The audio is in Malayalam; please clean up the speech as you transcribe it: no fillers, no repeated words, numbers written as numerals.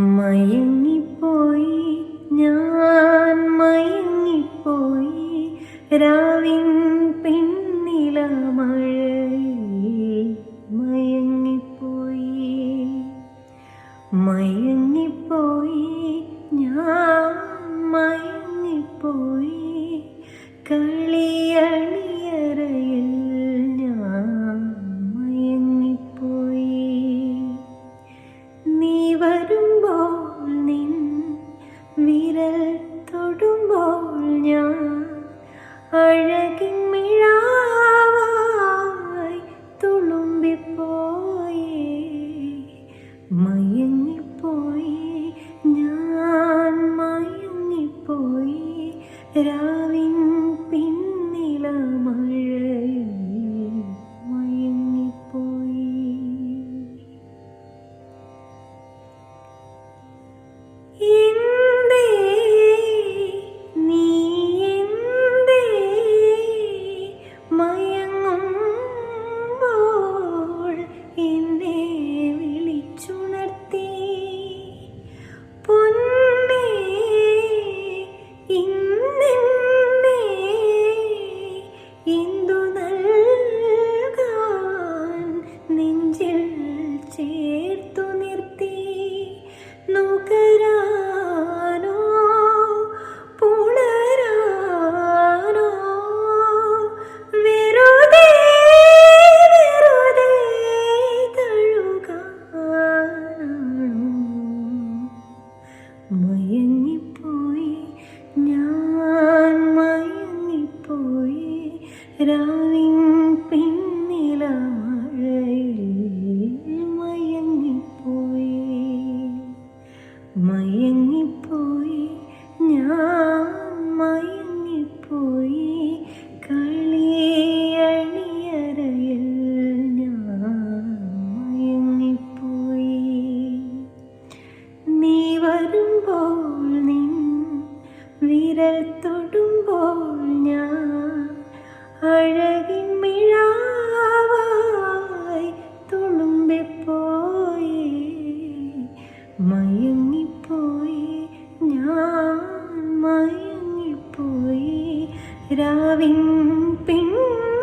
മയങ്ങിപ്പോയി ഞാൻ മയങ്ങിപ്പോയി രാവിൻ പിന്നില മഴയിൽ മയങ്ങിപ്പോയി മയങ്ങിപ്പോയി ഞാൻ മയങ്ങിപ്പോയി കളിയണിയറയിൽ ഞാൻ മയങ്ങിപ്പോയി നീ വരുമ്പോൾ നിൻ വിരൽ തൊടുമ്പോൾ ഞാൻ അഴകിൻ മിഴാവായി തുളുമ്പിപ്പോയി മയങ്ങിപ്പോയി ഞാൻ മയങ്ങിപ്പോയി രാവിൻ പിന്നില മഴയിൽ മയങ്ങിപ്പോയി എന്തേ നീ എന്തേ മയങ്ങുമ്പോൾ എന്നെ വിളിച്ചുണർത്തി പൊന്നേ ഇന്നെന്നെ എന്തു നൽകാൻ നെഞ്ചിൽ ചേർത്തു നിർത്തി നുകരാനോ പുണരാനോ വെറുതെ വെറുതെ തഴുകാനാണോ മയങ്ങിപ്പോയി ഞാൻ മയങ്ങിപ്പോയി രാവിൻ പിന്നില മഴയിൽ മയങ്ങിപ്പോയി മയങ്ങിപ്പോയി ഞാൻ മയങ്ങിപ്പോയി കളിയണിയറയിൽ ഞാൻ മയങ്ങിപ്പോയി നീ വരുമ്പോൾ നിൻ വിരൽ തൊടുമ്പോൾ ഞാൻ അഴകിൻ മിഴാവായി തുളുമ്പിപ്പോയി മയങ്ങിപ്പോയി ഞാൻ മയങ്ങിപ്പോയി രാവിൻ പിന്നില